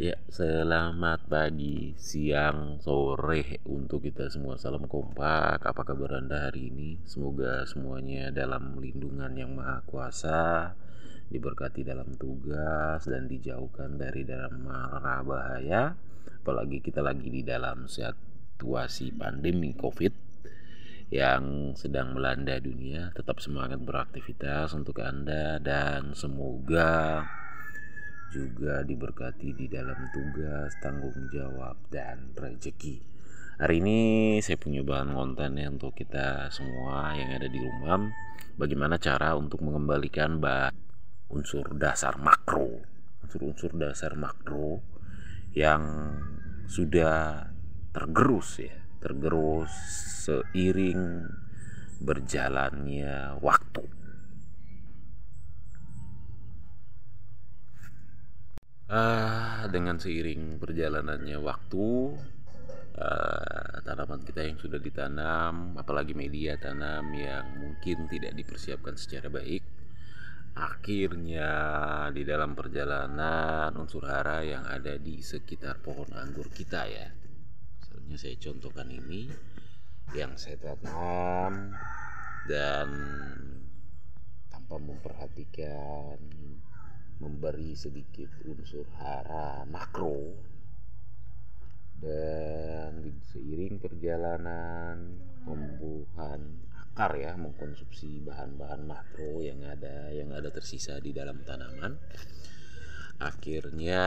Ya, selamat pagi, siang, sore untuk kita semua. Salam kompak. Apa kabar Anda hari ini? Semoga semuanya dalam lindungan yang maha kuasa, diberkati dalam tugas dan dijauhkan dari dalam mara bahaya. Apalagi kita lagi di dalam situasi pandemi COVID yang sedang melanda dunia. Tetap semangat beraktivitas untuk Anda dan semoga juga diberkati di dalam tugas, tanggung jawab, dan rezeki. Hari ini saya punya bahan konten untuk kita semua yang ada di rumah. Bagaimana cara untuk mengembalikan unsur dasar makro, unsur-unsur dasar makro yang sudah tergerus seiring berjalannya waktu. Dengan seiring perjalanannya waktu, tanaman kita yang sudah ditanam, apalagi media tanam yang mungkin tidak dipersiapkan secara baik, akhirnya di dalam perjalanan unsur hara yang ada di sekitar pohon anggur kita ya. Misalnya saya contohkan ini yang saya tanam dan tanpa memperhatikan, memberi sedikit unsur hara makro, dan seiring perjalanan tumbuhan akar ya, mengkonsumsi bahan-bahan makro yang ada tersisa di dalam tanaman. Akhirnya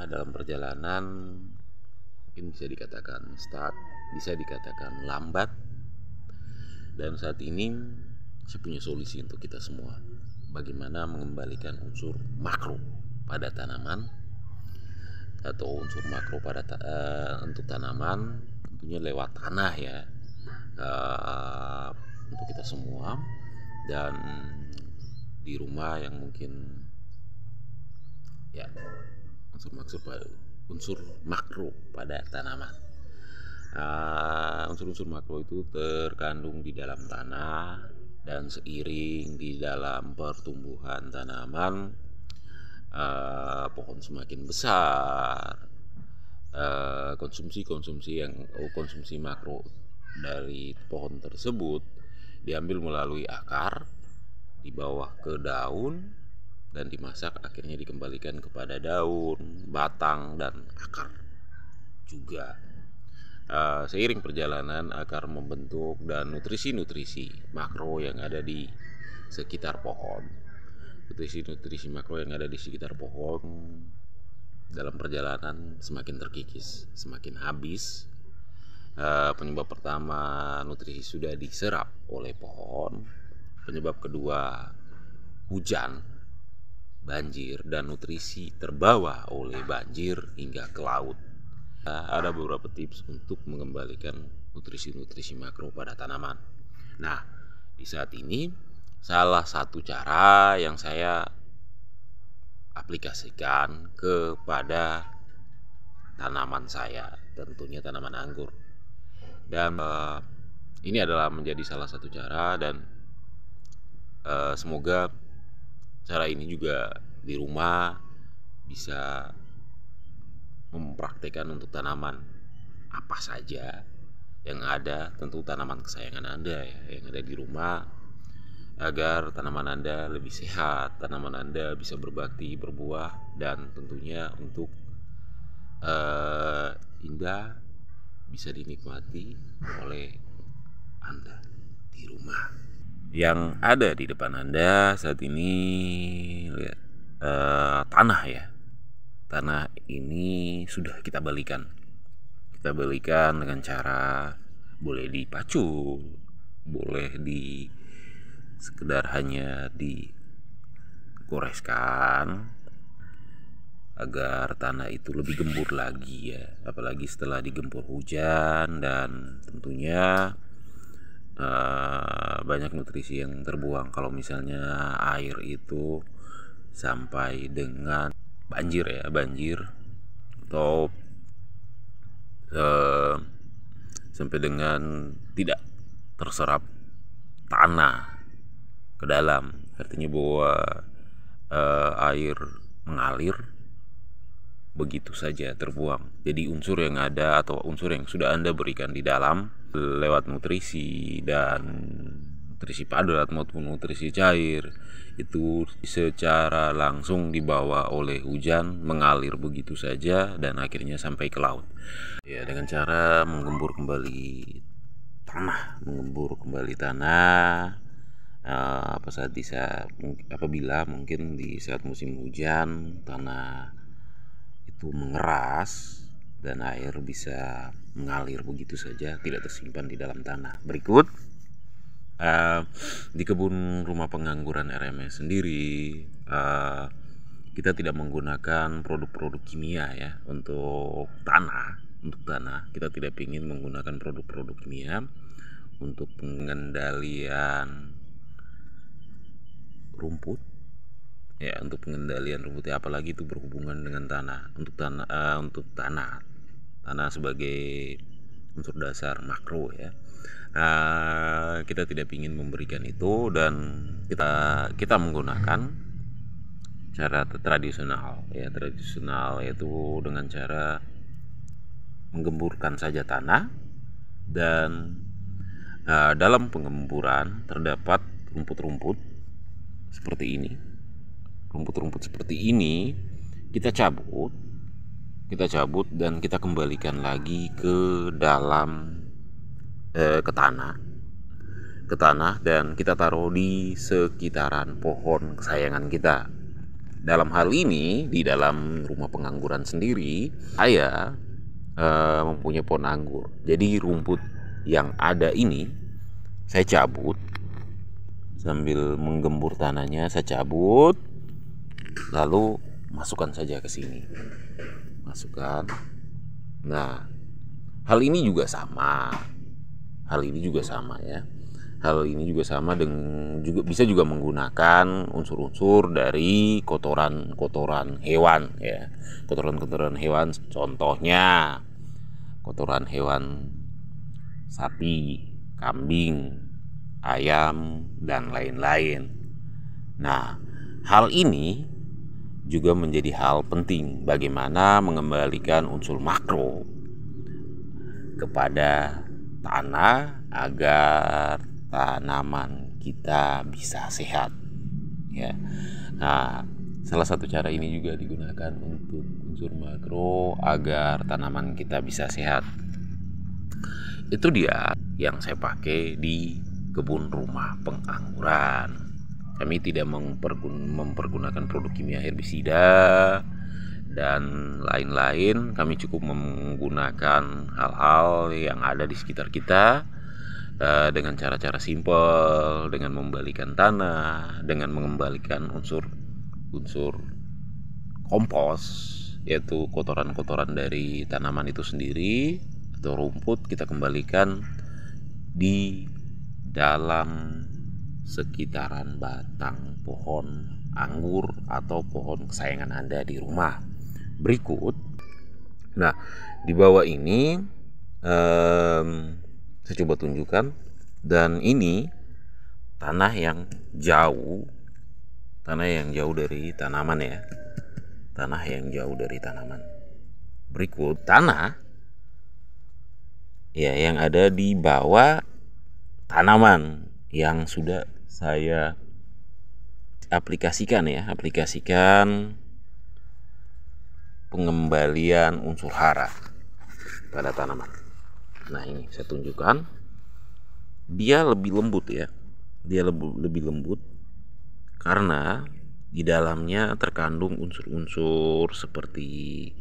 dalam perjalanan mungkin bisa dikatakan stuck, bisa dikatakan lambat. Dan saat ini saya punya solusi untuk kita semua. Bagaimana mengembalikan unsur makro pada tanaman atau unsur makro pada untuk tanaman, tentunya lewat tanah ya, untuk kita semua. Dan di rumah yang mungkin ya unsur makro pada tanaman, unsur-unsur makro itu terkandung di dalam tanah. Dan seiring di dalam pertumbuhan tanaman, pohon semakin besar, konsumsi makro dari pohon tersebut diambil melalui akar, dibawa ke daun, dan dimasak, akhirnya dikembalikan kepada daun, batang, dan akar juga. Seiring perjalanan akar membentuk dan nutrisi makro yang ada di sekitar pohon. Nutrisi makro yang ada di sekitar pohon dalam perjalanan semakin terkikis, semakin habis. Penyebab pertama, nutrisi sudah diserap oleh pohon. Penyebab kedua, hujan, banjir, dan nutrisi terbawa oleh banjir hingga ke laut. Ada beberapa tips untuk mengembalikan nutrisi makro pada tanaman. Nah, di saat ini salah satu cara yang saya aplikasikan kepada tanaman saya, tentunya tanaman anggur. Dan ini adalah menjadi salah satu cara, dan semoga cara ini juga di rumah bisa mempraktekkan untuk tanaman apa saja yang ada, tentu tanaman kesayangan Anda ya, yang ada di rumah, agar tanaman Anda lebih sehat, tanaman Anda bisa berbakti, berbuah, dan tentunya untuk indah bisa dinikmati oleh Anda di rumah. Yang ada di depan Anda saat ini lihat, tanah ya. Tanah ini sudah kita balikan dengan cara boleh dipacul, boleh sekedar hanya digoreskan agar tanah itu lebih gembur lagi ya, apalagi setelah digempur hujan. Dan tentunya banyak nutrisi yang terbuang kalau misalnya air itu sampai dengan banjir atau sampai dengan tidak terserap tanah ke dalam, artinya bahwa air mengalir begitu saja terbuang. Jadi unsur yang ada atau unsur yang sudah Anda berikan di dalam lewat nutrisi dan nutrisi padat maupun nutrisi cair itu secara langsung dibawa oleh hujan, mengalir begitu saja dan akhirnya sampai ke laut. Ya, dengan cara menggembur kembali tanah apabila mungkin di saat musim hujan tanah itu mengeras dan air bisa mengalir begitu saja, tidak tersimpan di dalam tanah. Berikut di kebun rumah pengangguran RMS sendiri kita tidak menggunakan produk-produk kimia ya untuk tanah. Kita tidak ingin menggunakan produk-produk kimia untuk pengendalian rumput ya, apalagi itu berhubungan dengan tanah. Untuk tanah sebagai unsur dasar makro ya, kita tidak ingin memberikan itu, dan kita menggunakan cara tradisional yaitu dengan cara menggemburkan saja tanah, dan dalam penggemburan terdapat rumput-rumput seperti ini. Kita cabut dan kita kembalikan lagi ke dalam ke tanah dan kita taruh di sekitaran pohon kesayangan kita. Dalam hal ini di dalam rumah pengangguran sendiri saya mempunyai pohon anggur. Jadi rumput yang ada ini saya cabut sambil menggembur tanahnya, saya cabut lalu masukkan saja ke sini. Nah, hal ini juga sama ya. Hal ini juga sama dengan bisa menggunakan unsur-unsur dari kotoran hewan ya. Kotoran hewan, contohnya kotoran hewan sapi, kambing, ayam, dan lain-lain. Nah, hal ini juga menjadi hal penting bagaimana mengembalikan unsur makro kepada tanah agar tanaman kita bisa sehat ya. Nah, salah satu cara ini juga digunakan untuk unsur makro agar tanaman kita bisa sehat. Itu dia yang saya pakai di kebun rumah pengangguran. Kami tidak mempergunakan produk kimia herbisida dan lain-lain. Kami cukup menggunakan hal-hal yang ada di sekitar kita dengan cara-cara simpel, dengan membalikan tanah, dengan mengembalikan unsur kompos, yaitu kotoran-kotoran dari tanaman itu sendiri atau rumput, kita kembalikan di dalam sekitaran batang pohon anggur atau pohon kesayangan Anda di rumah. Berikut, nah di bawah ini saya coba tunjukkan, dan ini tanah yang jauh dari tanaman ya, Berikut tanah ya yang ada di bawah tanaman yang sudah saya aplikasikan pengembalian unsur hara pada tanaman. Nah, ini saya tunjukkan, dia lebih lembut karena di dalamnya terkandung unsur-unsur seperti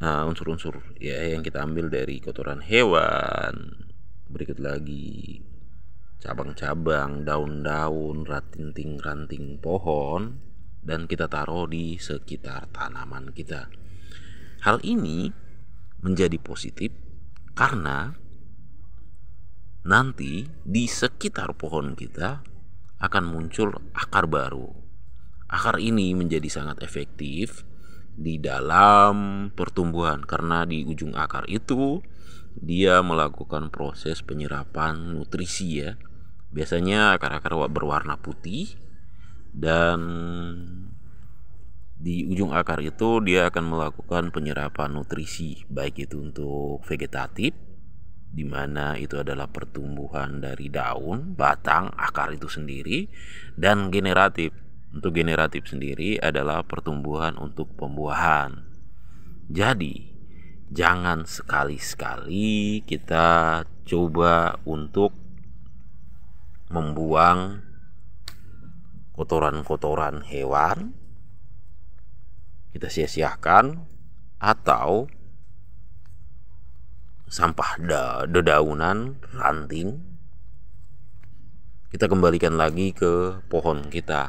unsur-unsur ya yang kita ambil dari kotoran hewan. Berikut lagi cabang-cabang, daun-daun, ranting-ranting pohon, dan kita taruh di sekitar tanaman kita. Hal ini menjadi positif karena nanti di sekitar pohon kita akan muncul akar baru. Akar ini menjadi sangat efektif di dalam pertumbuhan karena di ujung akar itu dia melakukan proses penyerapan nutrisi ya. Biasanya akar-akar berwarna putih dan Di ujung akar itu dia akan melakukan penyerapan nutrisi, baik itu untuk vegetatif, di mana itu adalah pertumbuhan dari daun, batang, akar itu sendiri, dan generatif. Untuk generatif sendiri adalah pertumbuhan untuk pembuahan. Jadi, jangan sekali-sekali kita coba untuk membuang kotoran-kotoran hewan, kita sia-siakan, atau sampah dedaunan, ranting, kita kembalikan lagi ke pohon kita.